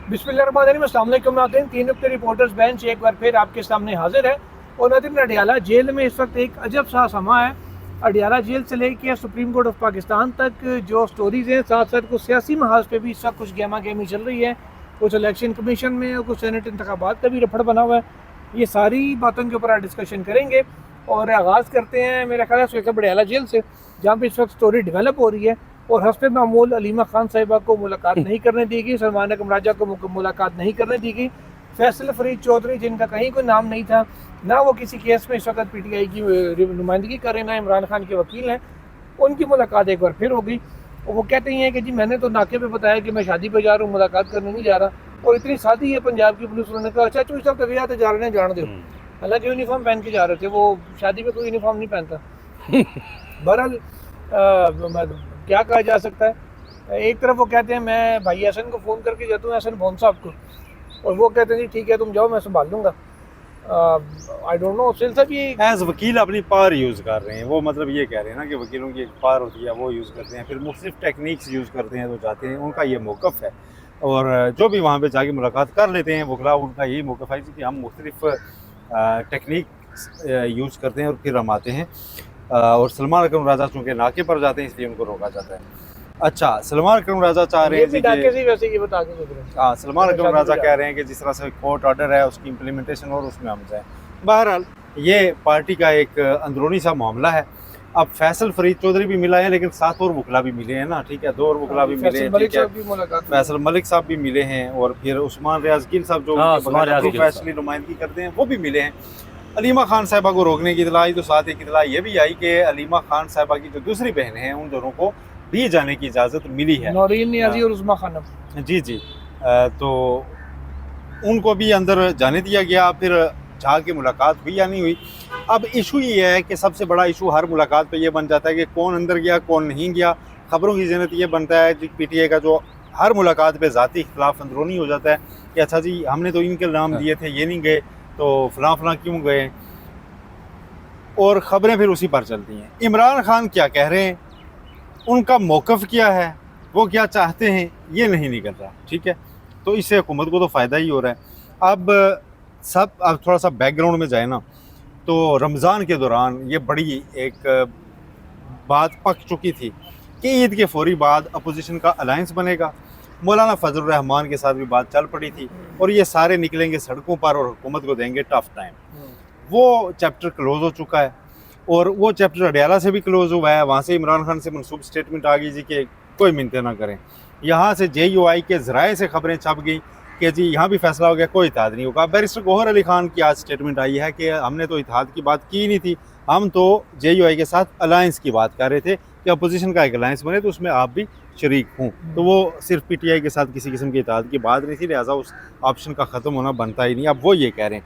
बिस्मिल्लाहिर्रहमानिर्रहीम, अस्सलाम वालेकुम नाज़रीन। तीन नुक्ते रिपोर्टर्स बेंच एक बार फिर आपके सामने हाजिर है। और नाज़रीन, अडियाला जेल में इस वक्त एक अजब सा समा है। अडियाला जेल से लेके सुप्रीम कोर्ट ऑफ पाकिस्तान तक जो स्टोरीज़ हैं, साथ साथ कुछ सियासी महाज पे भी इस वक्त कुछ गेमा गेमी चल रही है। कुछ इलेक्शन कमीशन में और कुछ सेनेट इंतखाबात का भी रफड़ बना हुआ है। ये सारी बातों के ऊपर आज डिस्कशन करेंगे और आगाज़ करते हैं मेरा ख्याल है अडियाला जेल से, जहाँ पे इस वक्त स्टोरी डेवलप हो रही है। और हस्ब मामूल अलीमा खान साहिबा को मुलाकात नहीं करने दी गई, सलमान अकरम राजा को मुलाकात नहीं करने दी गई। फैसल फरीद चौधरी, जिनका कहीं कोई नाम नहीं था, ना वो किसी केस में इस वक्त पीटीआई की नुमाइंदगी कर रहे, ना इमरान खान के वकील हैं, उनकी मुलाकात एक बार फिर हो गई। और वो कहते हैं कि जी मैंने तो नाके पे बताया कि मैं शादी पे जा रहा हूँ, मुलाकात करने नहीं जा रहा। और इतनी सादी है पंजाब की पुलिस, उन्होंने कहा अच्छा चूँ सब तबियत जा रहे हैं, जान दो। हालांकि यूनिफॉर्म पहन के जा रहे थे, वो शादी में कोई यूनिफॉर्म नहीं पहनता। बहरहाल क्या कहा जा सकता है। एक तरफ वो कहते हैं मैं भाई हसन को फ़ोन करके जाता हूँ, हसन भोन साहब को, और वो कहते हैं जी ठीक है तुम जाओ, मैं संभाल लूँगा। आई डोंट नो, सिल साहब ये एज वकील अपनी पावर यूज़ कर रहे हैं। वो मतलब ये कह रहे हैं ना कि वकीलों की एक पावर होती है, वो यूज़ करते हैं, फिर मुख्तलिफ टेक्निक्स यूज़ करते हैं तो जाते हैं। उनका ये मौक़िफ़ है और जो भी वहाँ पे जाके मुलाकात कर लेते हैं वकला, उनका यही मौक़िफ़ है कि हम मुख्तलिफ टेक्निक्स यूज़ करते हैं और फिर हम आते हैं। और सलमान अकरम राजा चूँकि नाके पर जाते हैं इसलिए उनको रोका जाता है। अच्छा, सलमान अकरम राजा चाह रहे हैं सलमान अकरम राजा कह रहे हैं कि जिस तरह से कोर्ट ऑर्डर है उसकी इम्प्लीमेंटेशन और उसमें हम जाएँ। बहरहाल ये पार्टी का एक अंदरूनी सा मामला है। अब फैसल फरीद चौधरी भी मिला है, लेकिन 7 और वकला भी मिले हैं ना, ठीक है, 2 और वकला भी मिले हैं, ठीक है, फैसल मलिक साहब भी मिले हैं, और फिर उस्मान रियाज गिल साहब जो फैसली नुमाइंदगी करते हैं वो भी मिले हैं। अलीमा खान साहिबा को रोकने की इतला आई, तो साथ एक इतला ये भी आई कि अलीमा खान साहिबा की जो दूसरी बहन हैं उन दोनों को भी जाने की इजाज़त मिली है, नौरीन नियाज़ी और उस्मा खानम। जी, तो उनको भी अंदर जाने दिया गया। फिर जाके मुलाकात हुई या नहीं हुई। अब इशू ये है कि सबसे बड़ा इशू हर मुलाकात पे ये बन जाता है कि कौन अंदर गया कौन नहीं गया। खबरों की ज़िन्नत ये बनता है कि पीटीआई का जो हर मुलाकात पे ज़ाती इख्तिलाफ अंदरूनी हो जाता है कि अच्छा जी हमने तो इनके नाम दिए थे, ये नहीं गए, तो फलां क्यों गए, और ख़बरें फिर उसी पर चलती हैं। इमरान खान क्या कह रहे हैं, उनका मौक़िफ़ क्या है, वो क्या चाहते हैं, ये नहीं निकल रहा, ठीक है। तो इससे हुकूमत को तो फ़ायदा ही हो रहा है। अब थोड़ा सा बैकग्राउंड में जाए ना, तो रमज़ान के दौरान ये बड़ी एक बात पक चुकी थी कि ईद के फौरी बाद अपोजिशन का अलायंस बनेगा। मौलाना फजलुर रहमान के साथ भी बात चल पड़ी थी, और ये सारे निकलेंगे सड़कों पर और हुकूमत को देंगे टफ टाइम। वो चैप्टर क्लोज़ हो चुका है, और वो चैप्टर अडियाला से भी क्लोज़ हुआ है। वहाँ से इमरान खान से मनसूब स्टेटमेंट आ गई जी कि कोई मिन्नतें ना करें। यहाँ से JUI के ज़राए से खबरें छप गई कि जी यहाँ भी फैसला हो गया, कोई इत्तेहाद नहीं होगा। बैरिस्टर गौहर अली खान की आज स्टेटमेंट आई है कि हमने तो इत्तेहाद की बात की नहीं थी, हम तो JUI के साथ अलायंस की बात कर रहे थे कि अपोजिशन का एक अलायंस बने तो उसमें आप भी शरीक हूँ। तो वो सिर्फ PTI के साथ किसी किस्म की इत्तेहाद की बात नहीं थी, लिहाजा उस ऑप्शन का ख़त्म होना बनता ही नहीं। अब वो ये कह रहे हैं।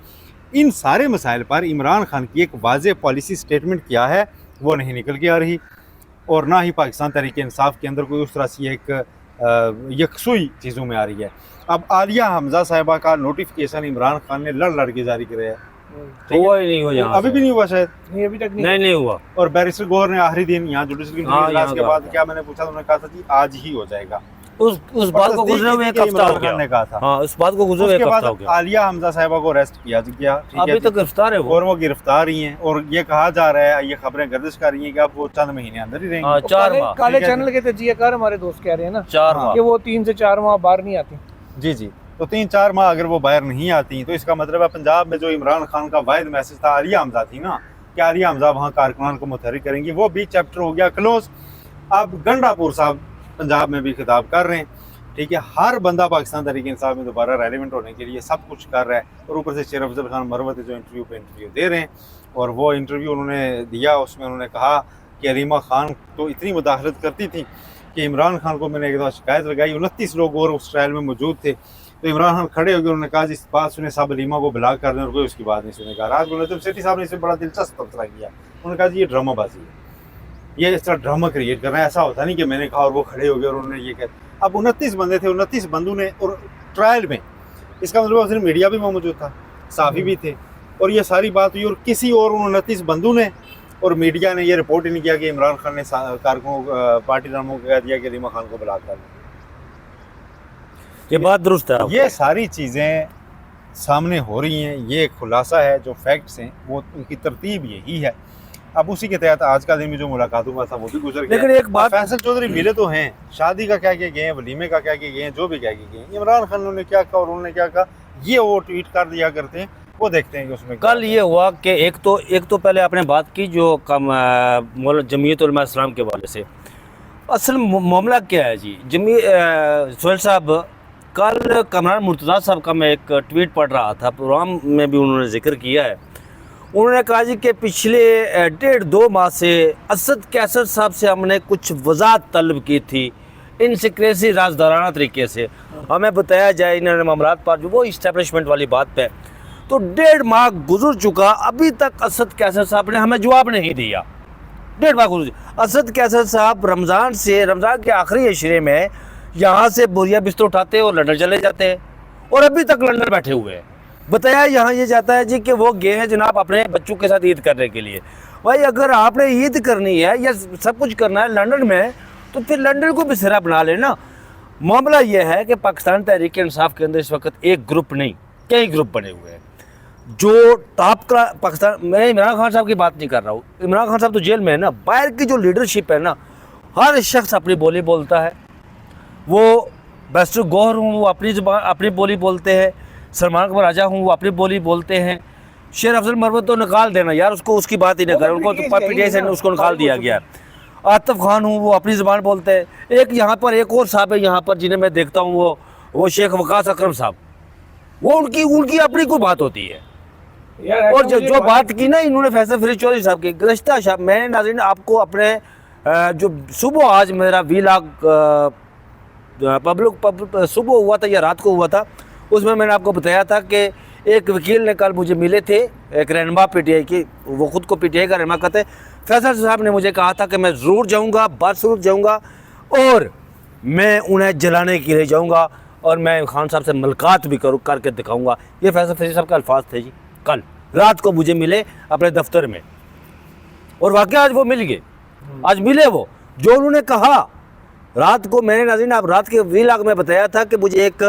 इन सारे मसाइल पर इमरान खान की एक वाज़ेह पॉलिसी स्टेटमेंट क्या है वो नहीं निकल के आ रही, और ना ही पाकिस्तान तहरीक इंसाफ के अंदर कोई उस तरह से एक यकसुई चीज़ों में आ रही है। अब आलिया हमजा साहिबा का नोटिफिकेशन इमरान खान ने लड़ के जारी कराया, हुआ ही नहीं हुआ, अभी भी नहीं हुआ, शायद नहीं, अभी तक नहीं हुआ। और बैरिस्टर गौहर ने आखिरी दिन यहाँ जुडिशल इजलास के बाद क्या मैंने पूछा, उन्होंने कहा था जी आज ही हो जाएगा। उस बात को गुजरे हुए एक हफ्ता हो गया, ने कहा था। हाँ, उस बात को गुजरे एक हफ्ता हो गया। आलिया हमजा साहिबा को अरेस्ट किया गया, अभी तक गिरफ्तार है वो, और वो गिरफ्तार ही हैं, और ये कहा जा रहा है, ये खबरें गर्दिश कर रही हैं कि अब वो चंद महीने अंदर ही रहेंगे। 4 माह काले चैनल के तजियाकार हमारे दोस्त कह रहे हैं ना, 4 माह कि वो 3 से 4 माह बाहर नहीं आती। जी, तो 3-4 माह अगर वो बाहर नहीं आती तो इसका मतलब है पंजाब में जो इमरान खान का वाहिद मैसेज था आलिया हमजा थी ना, कि आलिया हमजा वहाँ कारकुनान को मुतहरिक करेंगी, वो भी चैप्टर हो गया क्लोज। अब गंडापुर साहब पंजाब में भी खिताब कर रहे हैं, ठीक है। हर बंदा पाकिस्तान तहरीक इंसाफ में दोबारा रेलिवेंट होने के लिए सब कुछ कर रहा है, और ऊपर से शेर अफजल खान मरवत जो इंटरव्यू दे रहे हैं, और वो इंटरव्यू उन्होंने दिया, उसमें उन्होंने कहा कि अलीमा खान तो इतनी मुदाखलत करती थी कि इमरान खान को मैंने एक दफ़ा शिकायत लगाई, 29 लोग और उस ट्रायल में मौजूद थे, तो इमरान खान खड़े हो गए, उन्होंने कहा जिस बात सुने सब अलीमा को ब्लॉक कर दें, और कोई उसकी बात नहीं सुनेगा। राज मुलज़्ज़म सेठी साहब ने इसे बड़ा दिलचस्प तबसरा किया, उन्होंने कहा जी ये ड्रामाबाजी है, ये इस तरह ड्रामा क्रिएट कर रहे हैं, ऐसा होता नहीं कि मैंने कहा और वो खड़े हो गए और उन्होंने ये कहा। अब 29 बंदे थे, 29 बंदों ने, और ट्रायल में इसका मतलब सिर्फ मीडिया भी मौजूद था, साफ़ी भी थे, और ये सारी बात हुई, और किसी और 29 बंदों ने और मीडिया ने ये रिपोर्ट ही नहीं किया कि इमरान खान ने कारकुनों पार्टी नामों को कह दिया कि अलीमा खान को ब्लॉक कर दिया। ये बात दुरुस्त है। ये सारी चीज़ें सामने हो रही हैं, ये खुलासा है, जो फैक्ट्स हैं वो उनकी तरतीब यही है। अब उसी के तहत आज का दिन में जो मुलाकात हुआ था वो भी गुजर गया। लेकिन एक बात, फैसल चौधरी मिले तो हैं, शादी का क्या किए गए हैं, वलीमे का क्या किए गए हैं, जो भी क्या किए गए हैं, इमरान खान ने क्या कहा और उन्होंने क्या कहा, ये वो ट्वीट कर दिया करते हैं, वो देखते हैं कि उसमें कल ये हुआ कि एक तो पहले आपने बात की जो जमीयत उलमा इस्लाम के वाले से, असल मामला क्या है जी। सोहेल साहब, कल कमरान मुर्तज़ा साहब का मैं एक ट्वीट पढ़ रहा था, प्रोग्राम में भी उन्होंने जिक्र किया है। उन्होंने कहा जी कि पिछले 1.5-2 माह से असद कैसर साहब से हमने कुछ वजाहत तलब की थी, इन सिक्रेसी राजदाराना तरीके से हमें बताया जाए इन्होंने मामलात पर, जो वो इस्टेब्लिशमेंट वाली बात पे। तो 1.5 माह गुजर चुका, अभी तक असद कैसर साहब ने हमें जवाब नहीं दिया। 1.5 माह गुजर, असद कैसर साहब रमज़ान के आखिरी अशरे में यहाँ से बोरिया बिस्तर उठाते और लंदन चले जाते हैं, और अभी तक लंदन बैठे हुए हैं। बताया यहाँ ये जाता है जी कि वो गए हैं जनाब अपने बच्चों के साथ ईद करने के लिए। भाई अगर आपने ईद करनी है या सब कुछ करना है लंदन में, तो फिर लंदन को भी सिरा बना लेना। मामला ये है कि पाकिस्तान तहरीक इंसाफ के अंदर इस वक्त एक ग्रुप नहीं, कई ग्रुप बने हुए हैं जो टॉप का पाकिस्तान। मैं इमरान खान साहब की बात नहीं कर रहा हूँ, इमरान खान साहब तो जेल में है ना। बाहर की जो लीडरशिप है ना, हर शख्स अपनी बोली बोलता है। वो बैरिस्टर गौहर हूँ, वो अपनी बोली बोलते हैं। सलमान अकबर राजा हूँ, वो अपनी बोली बोलते हैं। शेर अफजल मरवत तो निकाल देना यार, उसको उसकी बात ही नहीं करें, उनको तो पीटीआई से उसको निकाल दिया गया। आतिफ खान हूँ, वो अपनी ज़बान बोलते हैं। एक यहाँ पर एक और साहब है यहाँ पर जिन्हें मैं देखता हूँ, वो शेख वकास अकरम साहब, वो उनकी अपनी कोई बात होती है। और जो बात की ना इन्होंने फैसल फरीद चौधरी साहब की गुज़श्ता शाम, मैंने नाज़रीन आपको अपने जो सुबह आज मेरा वीलॉग पब्लिक सुबह हुआ था या रात को हुआ था, उसमें मैंने आपको बताया था कि एक वकील ने कल मुझे मिले थे, एक रहनुमा पीटीआई की, वो खुद को पीटीआई का रहनुमा कहते हैं। फैसल साहब ने मुझे कहा था कि मैं ज़रूर जाऊंगा, बादसूरत जाऊंगा और मैं उन्हें जलाने के लिए जाऊंगा और मैं खान साहब से मुलाकात भी करके दिखाऊंगा। ये फैसल फरीद साहब के अल्फाज थे जी। कल रात को मुझे मिले अपने दफ्तर में, और वाकई आज वो मिल गए, आज मिले वो जो उन्होंने कहा रात को। मैंने नाज़रीन आप रात के व्लॉग में बताया था कि मुझे एक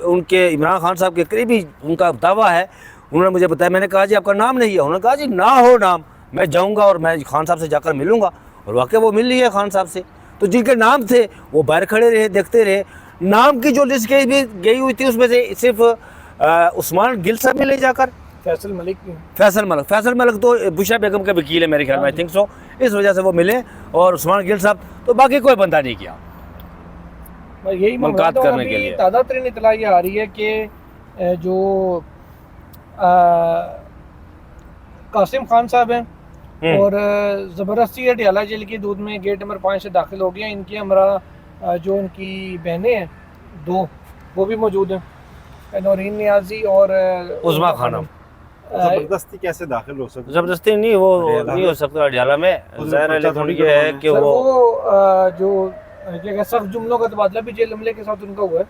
उनके इमरान खान साहब के करीबी उनका दावा है, उन्होंने मुझे बताया। मैंने कहा जी आपका नाम नहीं है, उन्होंने कहा जी ना हो नाम, मैं जाऊंगा और मैं खान साहब से जाकर मिलूंगा। और वाकई वो मिल रही है खान साहब से। तो जिनके नाम थे वो बाहर खड़े रहे, देखते रहे। नाम की जो लिस्ट गई हुई थी उसमें से सिर्फ उस्मान गिल साहब मिले जाकर, फैसल मलिक तो बुशरा बेगम के वकील है मेरे ख्याल में, आई थिंक सो, इस वजह से वो मिले, और उस्मान गिल साहब तो बाकी कोई बंदा नहीं किया यही मुलाकात करने के लिए। ताज़ा तरीन इत्तला ये आ रही है कि जो कासिम खान साहब हैं और ज़बरदस्ती अडियाला जेल की दूध में गेट नंबर 5 से दाखिल हो गया। इनकी हमारा जो उनकी बहनें हैं 2, वो भी मौजूद हैं, नौरीन नियाजी और उस्मा खानम। जबरदस्ती कैसे दाखिल हो सकता? जबरदस्ती नहीं, वो नहीं हो सकता अडियाला में। ज़ाहिर थोड़ी है कि वो जो सख्त जुमलों का तबादला भी जेल अमले के साथ उनका हुआ है।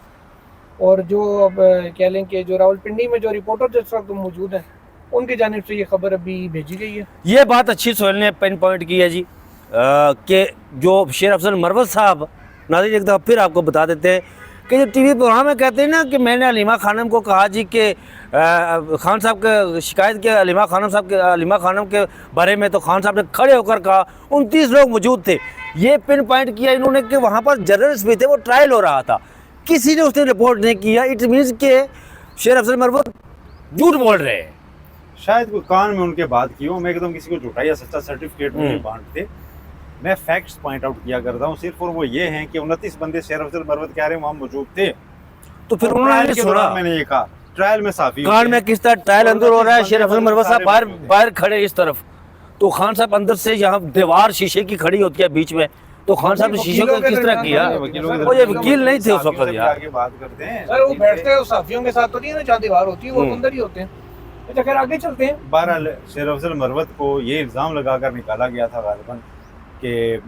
और जो अब कह लें कि जो रावलपिंडी में जो रिपोर्टर जिस वक्त मौजूद हैं, उनकी जानिब से ये खबर अभी भेजी गई है। ये बात अच्छी सोहेल ने पिन पॉइंट की है जी, कि जो शेर अफजल मरवत साहब, नाज़रीन एक दफ़ा फिर आपको बता देते हैं कि जो टीवी प्रोग्राम में कहते हैं ना कि मैंने अलीमा खानम को कहा जी कि खान साहब के शिकायत के अलीमा खानम के बारे में, तो खान साहब ने खड़े होकर कहा 29 लोग मौजूद थे। ये पिन पॉइंट किया इन्होंने कि वहाँ पर जर्नलिस्ट भी थे, वो ट्रायल हो रहा था, किसी ने उसने रिपोर्ट नहीं किया। इट मीन्स के शेर अफजल मरवत झूठ बोल रहे हैं। शायद कोई कान में उनके बात की हो, मैं एकदम किसी को झूठा या सच्चा सर्टिफिकेट नहीं बांटते, मैं फैक्ट्स पॉइंट आउट किया करता हूँ सिर्फ, और वो ये हैं कि 29 बंदे शेर अफजल मरवत कह रहे हैं वहाँ मौजूद थे। तो फिर उन्होंने सुना, मैंने ये कहा ट्रायल में साफी कान में किस तरह ट्रायल अंदर हो रहा है। शेर अफजल मरवत साहब बाहर खड़े इस तरफ, तो खान साहब अंदर से, यहाँ दीवार शीशे की खड़ी होती है बीच में, तो खान साहब ने शीशे को किस तरह किया? वो ये वकील नहीं थे उस वक्त यार। बात करते हैं सर, वो बैठते हैं साफियों के साथ तो नहीं है ना, जहाँ दीवार होती है वो अंदर ही होते हैं। अच्छा खैर आगे चलते हैं। बहरहाल शेर अफजल मरवत को ये इल्ज़ाम लगाकर निकाला गया था गालिबन कि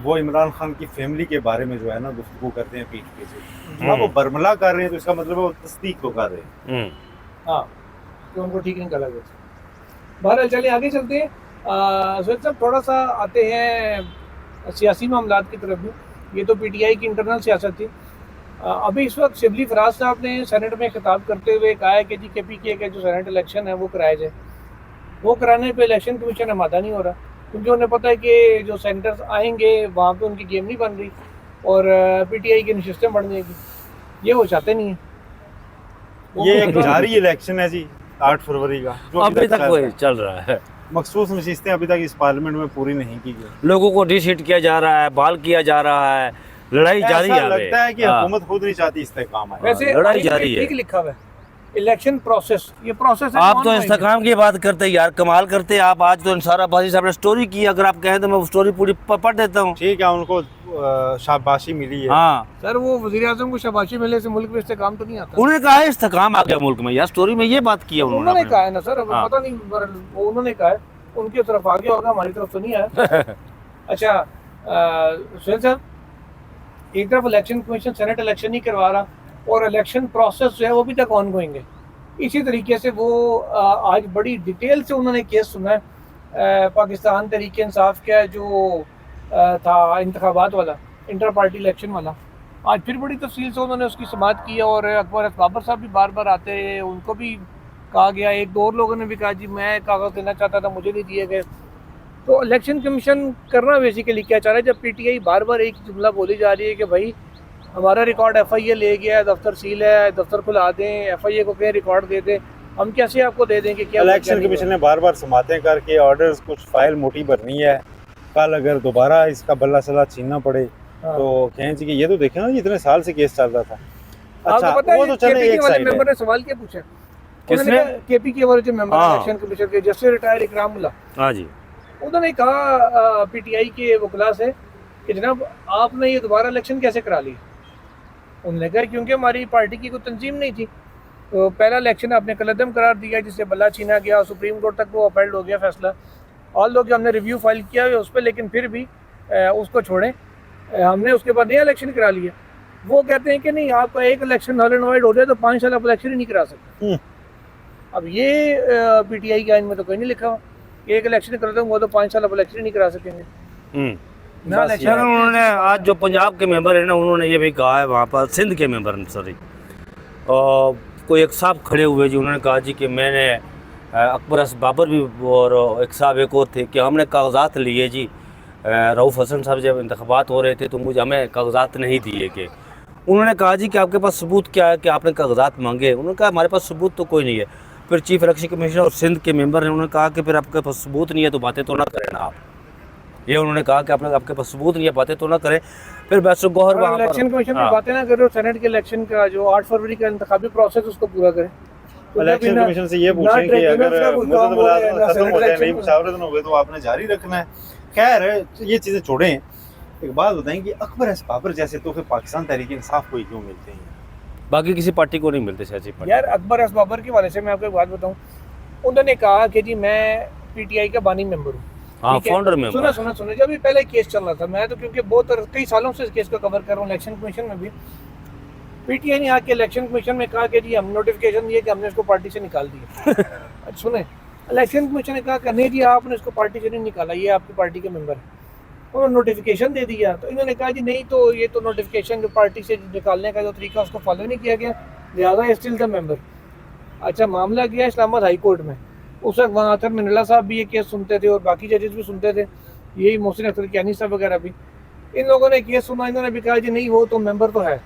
वो इमरान खान की फैमिली के बारे में जो है ना गुफ्तगू करते हैं पीठ पीछे। अब वो बरमला कर रहे हैं तो इसका मतलब है वो तस्दीक तो कर रहे हैं। हाँ, तो उनको ठीक नहीं कहा गया। बहरहाल चलिए आगे चलते हैं। सोहेल साहब थोड़ा सा आते हैं सियासी मामलात की तरफ भी। ये तो पीटीआई की इंटरनल सियासत थी। अभी इस वक्त शिबली फराज साहब ने सेनेट में खिताब करते हुए कहा है कि जी KPK का जो सेनेट इलेक्शन है वो कराया जाए। वो कराने पे इलेक्शन कमीशन आमादा नहीं हो रहा, क्योंकि उन्हें पता है कि जो सेनेटर्स आएंगे वहाँ पे उनकी गेम नहीं बन रही और PTI की नशिस्तें बढ़ जाएगी। ये वो चाहते नहीं है। ये एक जारी इलेक्शन है जी 8 फरवरी का, जो अभी तक वही चल रहा है। मखसूस नशिस्तें अभी तक इस पार्लियामेंट में पूरी नहीं की गई। लोगों को डिसीट किया जा रहा है, बाल किया जा रहा है, लड़ाई जारी है। ऐसा लगता है कि हाँ। हुकूमत खुद नहीं चाहती इस्तेकाम आए। वैसे लड़ाई आईन में जारी है। ठीक लिखा हुआ है इलेक्शन प्रोसेस, ये प्रोसेस है। आप तो non-binding। इंस्टाग्राम की बात करते हैं यार, कमाल करते हैं आप। आज तो सारा बाजी साहब ने स्टोरी की, अगर आप कहें तो मैं स्टोरी पूरी पढ़ देता हूँ। ठीक है, उनको शाबाशी मिली है। हाँ, सर वो वज़ीर आज़म को शाबाशी मिलने से मुल्क में इस्तेकाम तो नहीं आता। उन्होंने कहा है इस्तेकाम आ गया मुल्क में यार, स्टोरी में ये बात की है उन्होंने उन्होंने कहा है ना सर, अब हाँ। पता नहीं वो उन्होंने कहा है, उनकी तरफ आ गया होगा, हमारी तरफ तो नहीं आया। अच्छा सुहेल साहब, एक तरफ इलेक्शन कमीशन सेनेट इलेक्शन नहीं करवा रहा और इलेक्शन प्रोसेस जो है वो भी तक ऑन गोइंग है। इसी तरीके से वो आज बड़ी डिटेल से उन्होंने केस सुना है पाकिस्तान तहरीक इंसाफ का जो था इंतखाबात वाला, इंटर पार्टी इलेक्शन वाला। आज फिर बड़ी तफसील से उन्होंने उसकी समाअत की और अकबर बाबर साहब भी बार बार आते रहे, उनको भी कहा गया। एक दो और लोगों ने भी कहा जी मैं कागज़ देना चाहता था, मुझे नहीं दिए गए। तो इलेक्शन कमीशन करना बेसिकली क्या चाह रहा है, जब PTI बार बार एक जुमला बोली जा रही है कि भाई हमारा रिकॉर्ड FIA ले गया है, दफ्तर सील है, दफ्तर खुला दें, FIA को कहीं रिकॉर्ड दे दें, हम कैसे आपको दे दें कि क्या इलेक्शन कमीशन ने बार बार समातें करके ऑर्डर्स कुछ फाइल मोटी भरनी है, कल अगर दोबारा इसका बल्ला सला छीनना पड़े हाँ। तो कहें जी कि ये तो देखें ना, इतने साल से केस चल रहा था। अच्छा, आपको पता वो है तो चले KPK एक वाले साइड मेंबर है। ने सवाल क्या पूछा, किसने? KPK वाले जो मेंबर हाँ। इलेक्शन कमीशन के जस्टिस रिटायर्ड इकरामुल्लाह, हाँ जी, उन्होंने कहा PTI के वकला से कि जनाब आपने ये दोबारा इलेक्शन कैसे करा ली। उन्होंने कहा क्योंकि हमारी पार्टी की कोई तंजीम नहीं थी, तो पहला इलेक्शन आपने कलअदम करार दिया जिससे बल्ला छीना गया, सुप्रीम कोर्ट तक वो अपील हो गया फैसला। और लोग हमने रिव्यू फाइल किया हुआ उस पर, लेकिन फिर भी उसको छोड़ें, हमने उसके बाद नया इलेक्शन करा लिया। वो कहते हैं कि नहीं, आपका एक इलेक्शन नल एंड वाइड हो जाए तो 5 साल आप इलेक्शन ही नहीं करा सकते। अब ये PTI के आइन में तो कोई नहीं लिखा हुआ, एक इलेक्शन कर दूँगा तो 5 साल आप इलेक्शन ही नहीं करा सकेंगे ना। सर उन्होंने आज जो पंजाब के मेंबर है ना, उन्होंने ये भी कहा है, वहाँ पर सिंध के मेंबर सॉरी, और कोई एक साहब खड़े हुए जी, उन्होंने कहा जी कि मैंने अकबर बाबर भी और एक साहब एक और थे कि हमने कागजात लिए जी, रऊफ़ हसन साहब जब इंतखाबात हो रहे थे तो मुझे हमें कागजात नहीं दिए गए। उन्होंने कहा जी कि आपके पास सबूत क्या है कि आपने कागजात मांगे। उन्होंने कहा हमारे पास सबूत तो कोई नहीं है। फिर चीफ इलेक्शन कमिश्नर और सिंध के मेंबर ने उन्होंने कहा कि फिर आपके पास सबूत नहीं है तो बातें तो ना करें ना आप। ये उन्होंने कहा कि आपके पास सबूत नहीं है, बातें तो ना करें। फिर बैसो गौहर वहाँ पर इलेक्शन कमीशन में बातें ना करो, सेनेट के इलेक्शन का जो 8 फरवरी का इंतखाबी प्रोसेस उसको पूरा करें। इलेक्शन कमीशन से ये पूछें कि अगर मुद्दत मुलाज़मत खत्म हो जाए, नई मुशावरत न हो तो आपने जारी रखना है। खैर ये चीज़ें छोड़ें, एक बात बताएं कि अकबर बाबर जैसे तोहफे पाकिस्तान तहरीक इंसाफ को ही क्यों मिलते हैं? बाकी किसी पार्टी को नहीं मिलते सियासी पार्टी। यार अकबर बाबर के वाले से मैं आपको एक बात बताऊं, उन्होंने कहा कि जी मैं PTI का बानी मेंबर हूँ। हाँ, ठीक है? Founder member. सुना जब भी पहले केस चल रहा था, मैं तो क्योंकि बहुत कई सालों से इस केस को कवर कर रहा हूँ इलेक्शन कमीशन में भी। PTI ने आके इलेक्शन कमीशन में कहा कि जी हम नोटिफिकेशन दिए कि हमने इसको पार्टी से निकाल दिया। सुने, इलेक्शन कमीशन ने कहा कि नहीं जी आपने इसको पार्टी से नहीं निकाला, ये आपकी पार्टी के मेंबर है। उन्होंने नोटिफिकेशन दे दिया तो इन्होंने कहा जी नहीं, तो ये तो नोटिफिकेशन जो पार्टी से निकालने का जो तरीका उसको फॉलो नहीं किया गया, लिहाजा स्टिल द मेंबर। अच्छा, मामला गया इस्लामाबाद हाई कोर्ट में। उस वक्त वहाँ अतर मिनल्ला साहब भी ये केस सुनते थे और बाकी जजेस भी सुनते थे, यही मोहसिन अख्तर कियानी साहब वगैरह भी। इन लोगों ने केस सुना, इन्होंने भी कहा जी नहीं वो तो मेंबर तो है।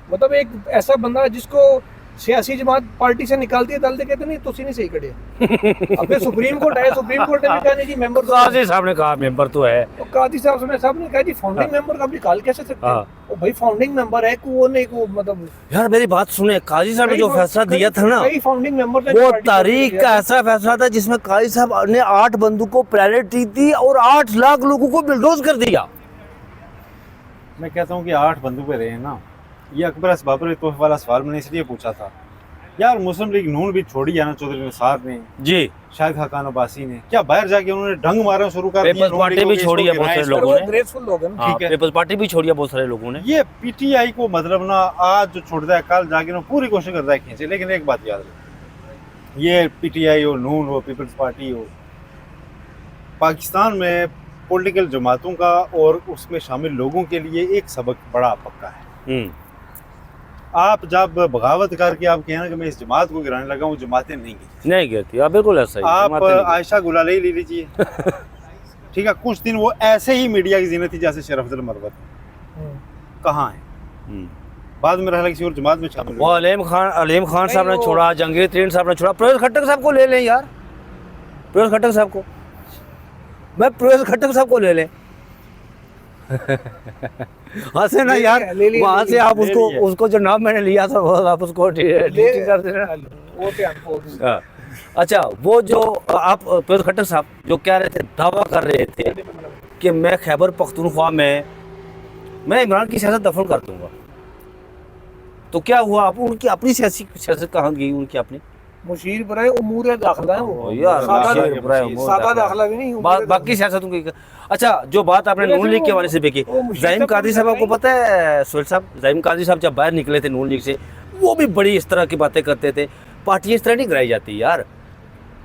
मतलब एक ऐसा बंदा जिसको सियासी जमात पार्टी से निकालती है, दल कहते नहीं तुसी नहीं सही कड़े। अब फिर सुप्रीम कोर्ट है, सुप्रीम कोर्ट ने भी कहा नहीं जी मेंबर तो काजी साहब ने कहा मेंबर तो है। तो काजी साहब ने कहा जी फाउंडिंग मेंबर का निकाल कैसे सकते हैं? तो भाई फाउंडिंग मेंबर है को नहीं को, मतलब यार मेरी बात सुने, काजी साहब ने जो फैसला दिया था ना, कई फाउंडिंग मेंबर वो तारीख का ऐसा फैसला था जिसमें काजी साहब ने 8 बंदूकों प्रायोरिटी दी और 8 लाख लोगों को बिल्डोज कर दिया। मैं कहता हूँ कि 8 बंदूकें रहे ना, ये अकबर बाबर तोहफे वाला सवाल मैंने इसलिए पूछा था यार, मुस्लिम लीग नून भी छोड़ी है ना चौधरी निसार ने जी, शाहिद खान अब्बासी ने, क्या बाहर जाके उन्होंने ढंग मारना शुरू कर दिया। पीपल्स पार्टी भी छोड़ी है बहुत सारे लोगों ने, ग्रेसफुल लोग हैं। हाँ, ठीक है। पीपल्स पार्टी भी छोड़ी है बहुत सारे लोगों ने। ये PTI को मतलब ना आज जो छोड़ता है कल जाके ना पूरी कोशिश करता है खींचे। लेकिन एक बात याद रखें, ये PTI हो, नून हो, पीपल्स पार्टी हो, पाकिस्तान में पॉलिटिकल जमातों का और उसमें शामिल लोगों के लिए एक सबक बड़ा पक्का है। आप जब बगावत करके आप कहना कि मैं इस जमात को गिराने लगा हूँ, जमातें नहीं गिरती। नहीं गिरती, आप बिल्कुल ऐसा ही आप जमातें नहीं गिरती। आयशा गुलाली ले लीजिए ठीक है, कुछ दिन वो ऐसे ही मीडिया की जीनत थी जैसे शरफुल मरवत, कहाँ है? हम्म। बाद में रहला किसी और जमात में शामिल वो हुए। अलीम खान साहब ने नहीं, वो- छोड़ा, जहांगीर तरीन साहब ने छोड़ा, प्रवेश खट्टक साहब को ले लें यार, प्रवेश खट्टक साहब को, मैं प्रवेश खट्टक साहब को ले लें हाँ से ना ले यार, लिया, ले लिया, वहाँ ले से लिया, आप ले उसको लिया। उसको जो नाम मैंने लिया था वो आप उसको डिलीट कर देना। वो क्या वो- हाँ। अच्छा, वो जो आप प्रवेश खट्टक साहब जो कह रहे थे, दावा कर रहे थे कि मैं खैबर पख्तूनख्वा में मैं इमरान की सियासत दफन कर दूंगा, तो क्या हुआ? आप उनकी अपनी सियासत कहाँ गई उनकी अपनी? मुशीर बराए उमूर दाखिला है ओ वो, यार, सादा मुशीर बराए उमूर सादा दाखिला। दाखिला भी नहीं, उमूर बाकी दाखिला। सियासतों की। अच्छा, जो बात आपने वैसे नून लीग के वो- हवाले से भी की, वो मुशीर ज़हीम साहब कादरी को साहब आपको बताएं। पता है सुहेल साहब, ज़हीम कादरी साहब जब बाहर निकले थे नून लीग से, वो भी बड़ी इस तरह की बातें करते थे। पार्टी इस तरह नहीं गिराई जाती यार,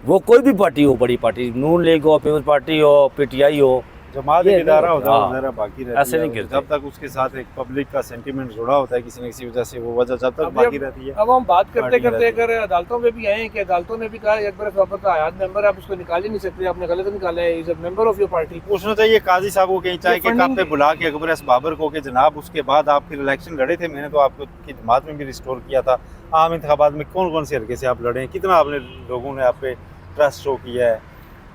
वो कोई भी पार्टी हो, बड़ी पार्टी, नून लीग हो, पीपल्स पार्टी हो, पीटीआई हो, जमात ये एक इदारा नहीं होता होता। है, ज़रा बाकी रहती ऐसे है। नहीं गिरते। जब तक उसके साथ एक पब्लिक का सेंटीमेंट जुड़ा होता है किसी न किसी वजह से, वो वजह जब तक अभी बाकी रहती है। अब हम बात करते पार्टी करते रहती है। अगर अदालतों में भी आए हैं कि अदालतों ने भी कहा अकबर खबर का आयात मेंबर, आप उसको निकाल ही नहीं सकते, आपने गलत निकाला है, is a member of your party. पूछना चाहिए काजी साहब को कहीं चाहे ये कि कब फंडिंग- पे बुला के अकबर एस बाबर को कि जनाब उसके बाद आप फिर इलेक्शन लड़े थे, मैंने तो आपको की जमात में भी रिस्टोर किया था, आम इंतखाबात में कौन कौन से हल्के से आप लड़े हैं, कितना आपने लोगों ने आप पे ट्रस्ट शो किया है,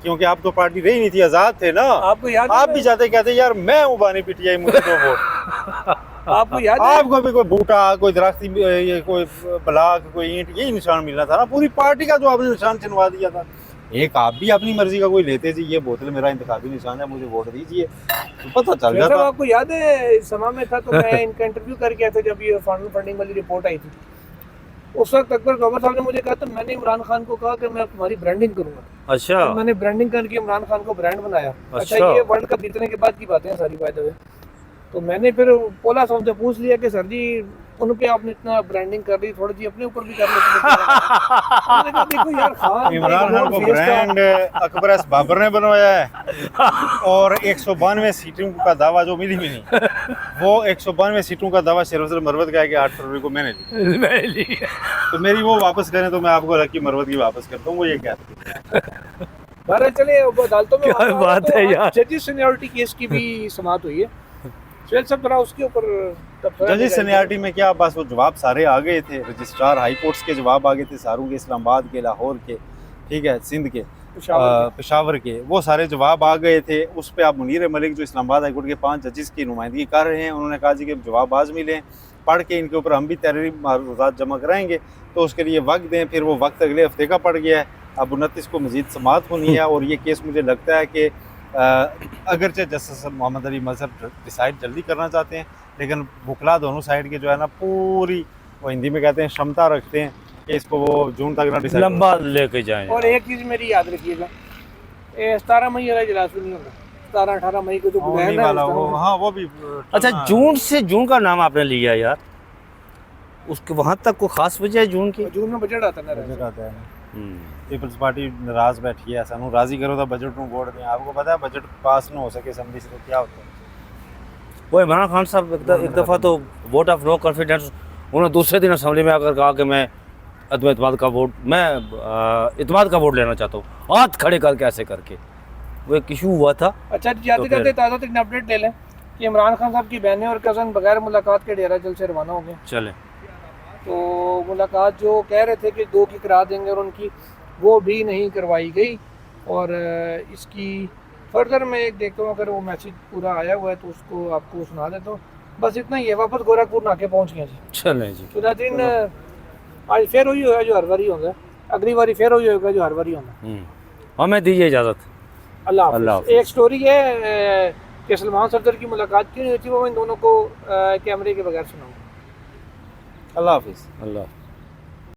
क्योंकि आप तो पार्टी रही नहीं थी, आज़ाद थे ना। आपको याद आप है? भी जाते कहते यार मैं हूँ बानी पीटीआई, मुझे दो वोट आपको याद है? आपको भी कोई बूटा, कोई दरख्ती, ये कोई ब्लाक, कोई ईंट, यही निशान मिलना था ना, पूरी पार्टी का जो आपने निशान चिनवा दिया था। एक आप भी अपनी मर्जी का कोई लेते जी, ये बोतल मेरा इंतखाबी निशान है, मुझे वोट दीजिए, तो पता चल शेख साहब, जाता। आपको याद है समा में था तो मैं इनका इंटरव्यू करके आया था जब ये फंडिंग वाली रिपोर्ट आई थी, उस वक्त अकबर खबर साहब ने मुझे कहा था, मैंने इमरान खान को कहा कि मैं तुम्हारी ब्रांडिंग करूंगा, अच्छा, तो मैंने ब्रांडिंग करके इमरान खान को ब्रांड बनाया। अच्छा, अच्छा। ये वर्ल्ड कप जीतने के बाद की बातें हैं सारी, बाय द वे। तो मैंने फिर पोला साहब से पूछ लिया कि सर जी उन पे आपने इतना ब्रांडिंग कर ली, थोड़ी जी अपने ऊपर भी कर लेते। मैंने कहा, देखो यार, खान इमरान खान को ब्रांड अकबर एस बाबर ने बनवाया है, और 192 सीटों का दावा जो मिली भी नहीं, वो 192 सीटों का दावा शरफुल मरवत का है कि 8 फरवरी को मैंने ली, तो मेरी वो वापस करें तो मैं आपको लकी मरवत की वापस करता हूँ, वो ये कहते हैं। बहरहाल चले अब अदालतों में क्या बात है यार। जजेस सीनियरिटी केस की भी समाअत हुई है, सुहेल साहब जरा उसके ऊपर तबसरा जजेस दिखाइए। सीनियरिटी में क्या, बस वो जवाब सारे आ गए थे, रजिस्ट्रार हाई कोर्ट्स के जवाब आ गए थे, सारों के, इस्लामाबाद के, लाहौर के, ठीक है, सिंध के, पेशावर के, वो सारे जवाब आ गए थे। उस पर आप मुनीर मलिक जो इस्लामाबाद हाई कोर्ट के 5 जजेस की नुमाइंदगी कर रहे हैं, उन्होंने कहा जी कि जवाब आज मिले हैं, पढ़ के इनके ऊपर हम भी तहरीरी मारूजात जमा कराएंगे, तो उसके लिए वक्त दें। फिर वो वक्त अगले हफ्ते का पड़ गया है, अब 29 को मजीद समाअत होनी है, और ये केस मुझे लगता है कि अगरचे जस्टिस मोहम्मद अली मजहर डिसाइड जल्दी करना चाहते हैं, लेकिन वकला दोनों साइड के जो है ना पूरी, वो हिंदी में कहते हैं क्षमता रखते हैं कि इसको वो जून तक ना डिसाइड लंबा लेके जाएं। और एक चीज़ मेरी याद रखिएगा, 17 मई वाला इजलास भी नहीं होगा, 17-18 मई को जो बुलाया होने ना वाला वो, इजलास, हाँ वो भी। अच्छा, जून से, जून का नाम आपने लिया यार, उसके वहाँ तक कोई खास वजह है जून की? जून में बजट आता है बजट ना। आता है ना, पीपल्स पार्टी नाराज बैठी है, सानू राजी करो तो बजट में वोट दें। आपको पता है बजट पास ना हो सके असम्बली से तो क्या होता है? वो इमरान खान साहब एक दफ़ा तो वोट ऑफ नो कॉन्फिडेंस, उन्होंने दूसरे दिन असम्बली में आकर कहा कि मैं अदम इतमाद का वोट, मैं इतमाद का वोट लेना चाहता हूँ, हाथ खड़े करके ऐसे करके, वो एक इशू हुआ था। अच्छा, जाते जाते ताज़ा तरीन अपडेट ले लें कि इमरान खान साहब की बहनें और कज़न बगैर मुलाकात के डेरा जल्द से रवाना हो गए। चले, तो मुलाकात जो कह रहे थे कि 2 की करा देंगे, और उनकी वो भी नहीं करवाई गई। और इसकी फर्दर मैं एक देखता हूँ, अगर वो मैसेज पूरा आया हुआ है तो उसको आपको सुना देता हूँ। बस इतना ही है, वापस गोरखपुर नाके पहुँच गए जी। चले जी। तो दिन आज फिर वही होगा जो हर बारी होगा, अगली बारी फिर वही होगा जो हर बारी होगा। हमें दीजिए इजाज़त। अल्लाह अल्लाह हाफ़िज़। हाफ़िज़। एक स्टोरी है कि सलमान सफदर की मुलाकात क्यों नहीं हुई थी, वो मैं इन दोनों को कैमरे के बगैर सुनाऊंगा। अल्लाह हाफिज़। अल्लाह।